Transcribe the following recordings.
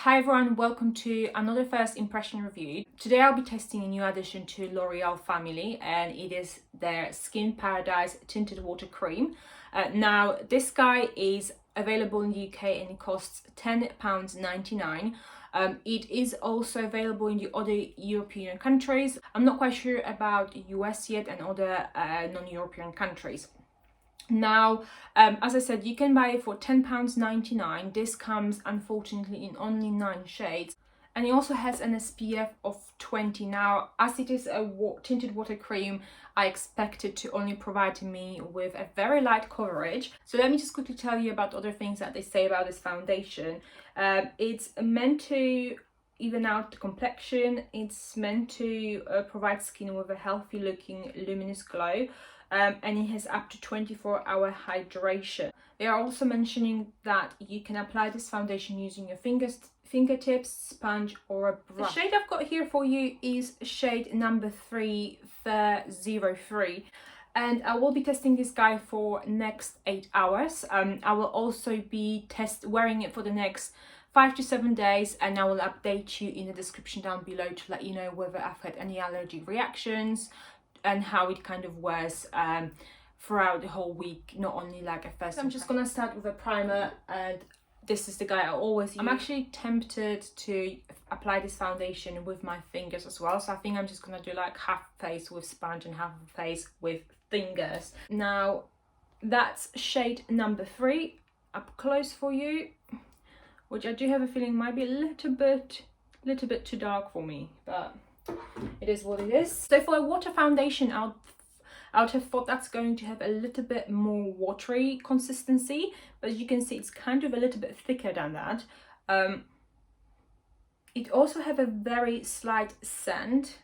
Hi everyone, welcome to another first impression review. Today I'll be testing a new addition to L'Oreal family, and it is their Skin Paradise Tinted Water Cream. Now this guy is available in the UK and it costs £10.99. It is also available in the other European countries. I'm not quite sure about US yet and other non-European countries. Now, as I said, you can buy it for £10.99. This comes unfortunately in only 9 shades, and it also has an SPF of 20. Now, as it is a tinted water cream, I expect it to only provide me with a very light coverage. So let me just quickly tell you about other things that they say about this foundation. It's meant to even out the complexion. It's meant to provide skin with a healthy looking luminous glow. And it has up to 24-hour hydration. They are also mentioning that you can apply this foundation using your fingertips, sponge or a brush. The shade I've got here for you is shade number 303, and I will be testing this guy for next 8 hours. I will also be wearing it for the next 5 to 7 days, and I will update you in the description down below to let you know whether I've had any allergic reactions and how it kind of wears throughout the whole week, not only like a first. I'm just gonna start with a primer, and this is the guy I always use. I'm actually tempted to apply this foundation with my fingers as well, so I think I'm just gonna do like half face with sponge and half of face with fingers. Now that's shade number 3 up close for you, which I do have a feeling might be a little bit too dark for me, but it is what it is. So for a water foundation, I would have thought that's going to have a little bit more watery consistency, but as you can see, it's kind of a little bit thicker than that. It also have a very slight scent,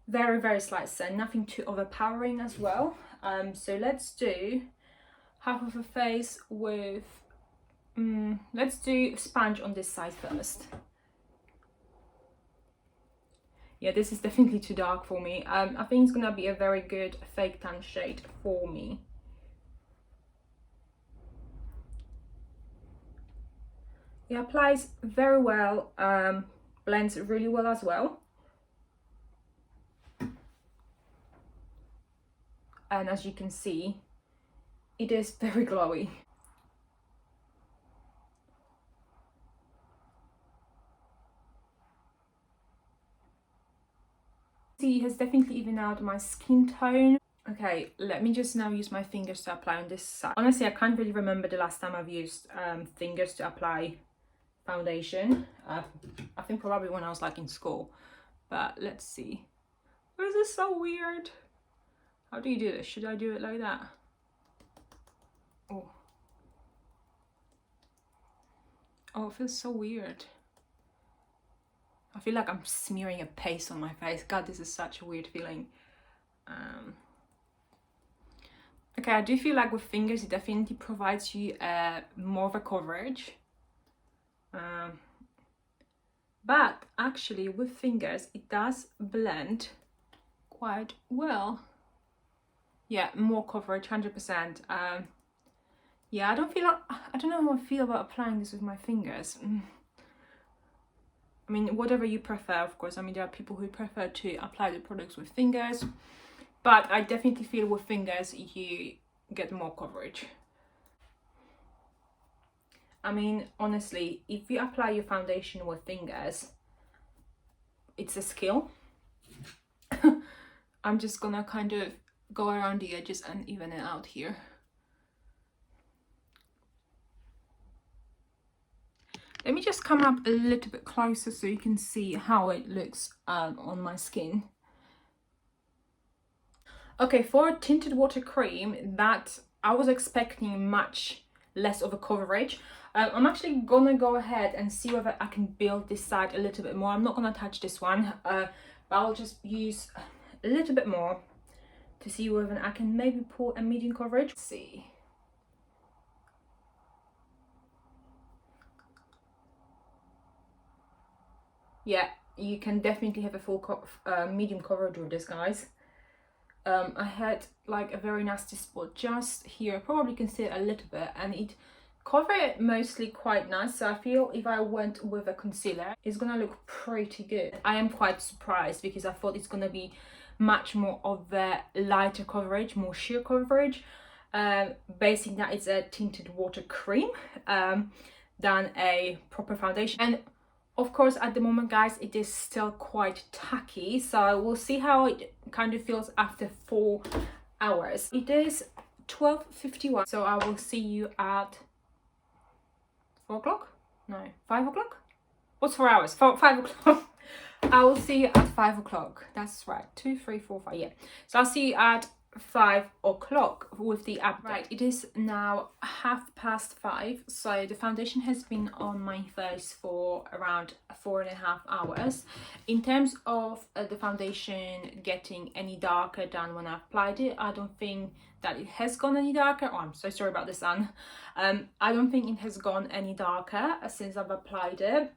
very slight scent, nothing too overpowering as well. So let's do half of a face with let's do sponge on this side first. Yeah, this is definitely too dark for me. I think it's gonna be a very good fake tan shade for me. It applies very well, blends really well as well. And as you can see, it is very glowy. It has definitely evened out my skin tone. Okay, let me just now use my fingers to apply on this side. Honestly, I can't really remember the last time I've used fingers to apply foundation. I think probably when I was like in school, but let's see. This is so weird. How do you do this? Should I do it like that? Oh, it feels so weird. I feel like I'm smearing a paste on my face. God, this is such a weird feeling. Okay, I do feel like with fingers it definitely provides you more of a coverage. But actually with fingers it does blend quite well. Yeah, more coverage, 100%. Yeah, I don't know how I feel about applying this with my fingers. I mean, whatever you prefer, of course. I mean, there are people who prefer to apply the products with fingers, but I definitely feel with fingers you get more coverage. I mean, honestly, if you apply your foundation with fingers, it's a skill. I'm just gonna kind of go around the edges and even it out here. Let me just come up a little bit closer so you can see how it looks on my skin. Okay, for a tinted water cream, that I was expecting much less of a coverage. I'm actually gonna go ahead and see whether I can build this side a little bit more. I'm not gonna touch this one, but I'll just use a little bit more to see whether I can maybe pull a medium coverage. Let's see. Yeah, you can definitely have a full medium coverage with this, guys. I had like a very nasty spot just here. Probably can see it a little bit, and it cover it mostly quite nice, so I feel if I went with a concealer it's gonna look pretty good. I am quite surprised because I thought it's gonna be much more of a lighter coverage, more sheer coverage, basing that it's a tinted water cream than a proper foundation. And of course at the moment, guys, it is still quite tacky, so we'll see how it kind of feels after 4 hours. It is 12:51, so I will see you at 4 o'clock? No, 5 o'clock? What's 4 hours? 5 o'clock. I will see you at 5 o'clock. That's right. 2, 3, 4, 5. Yeah. So I'll see you at 5 o'clock with the update. Right. It is now 5:30. So the foundation has been on my face for around 4.5 hours. In terms of the foundation getting any darker than when I applied it, I don't think that it has gone any darker. Oh, I'm so sorry about the sun. I don't think it has gone any darker since I've applied it.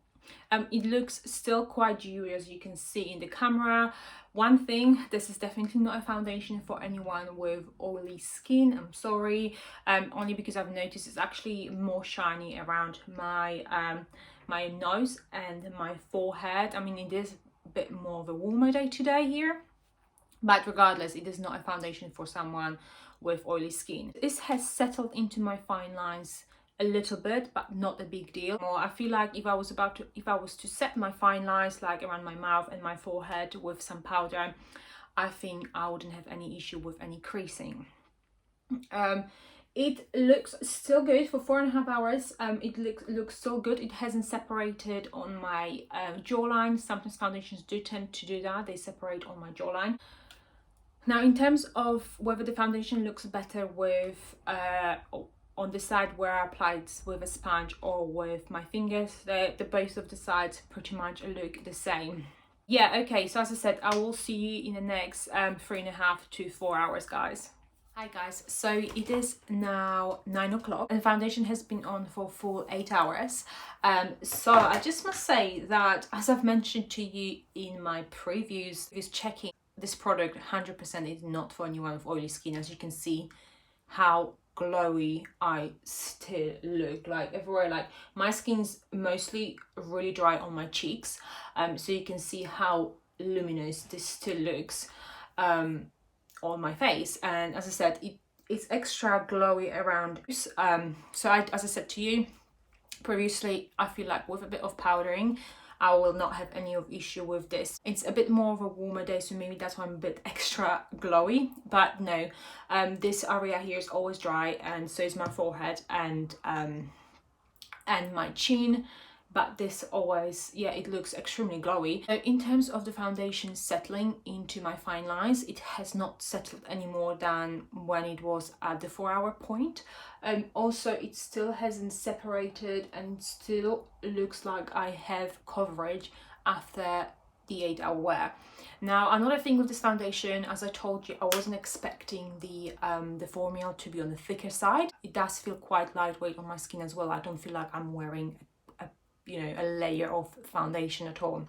It looks still quite dewy, as you can see in the camera. One thing, this is definitely not a foundation for anyone with oily skin. I'm sorry, only because I've noticed it's actually more shiny around my my nose and my forehead. I mean, it is a bit more of a warmer day today here, but regardless, it is not a foundation for someone with oily skin. This has settled into my fine lines a little bit, but not a big deal. I feel like if I was to set my fine lines like around my mouth and my forehead with some powder, I think I wouldn't have any issue with any creasing. It looks still good for 4.5 hours. It looks still good. It hasn't separated on my jawline. Sometimes foundations do tend to do that. They separate on my jawline. Now, in terms of whether the foundation looks better with on the side where I applied with a sponge or with my fingers, the both of the sides pretty much look the same. Yeah, okay, so as I said, I will see you in the next 3.5 to 4 hours, guys. Hi guys, so it is now 9 o'clock and the foundation has been on for full 8 hours. So I just must say that, as I've mentioned to you in my previews, is checking this product 100% is not for anyone with oily skin. As you can see how glowy I still look, like everywhere. Like my skin's mostly really dry on my cheeks, so you can see how luminous this still looks on my face. And as I said, it's extra glowy around. So as I said to you previously, I feel like with a bit of powdering I will not have any issue with this. It's a bit more of a warmer day, so maybe that's why I'm a bit extra glowy, but no, this area here is always dry, and so is my forehead and my chin, but this always, yeah, it looks extremely glowy. In terms of the foundation settling into my fine lines, it has not settled any more than when it was at the 4-hour point. Also, it still hasn't separated and still looks like I have coverage after the 8-hour wear. Now, another thing with this foundation, as I told you, I wasn't expecting the formula to be on the thicker side. It does feel quite lightweight on my skin as well. I don't feel like I'm wearing a layer of foundation at all.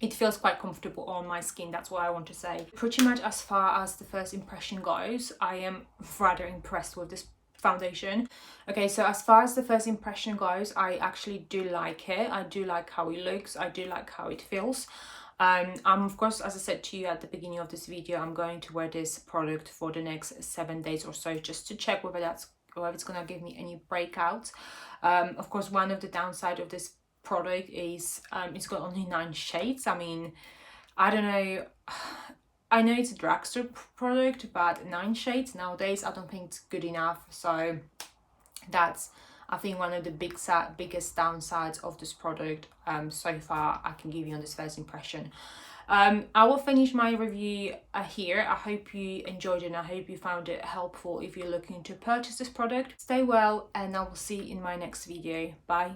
It feels quite comfortable on my skin, that's what I want to say. Pretty much as far as the first impression goes, I am rather impressed with this foundation. Okay, so as far as the first impression goes, I actually do like it. I do like how it looks. I do like how it feels. Of course, as I said to you at the beginning of this video, I'm going to wear this product for the next 7 days or so, just to check whether it's gonna give me any breakouts. Of course, one of the downside of this product is it's got only 9 shades. I mean, I don't know, I know it's a drugstore product, but 9 shades nowadays I don't think it's good enough. So that's, I think, one of the biggest downsides of this product so far I can give you on this first impression. I will finish my review here. I hope you enjoyed it and I hope you found it helpful if you're looking to purchase this product. Stay well and I will see you in my next video. Bye.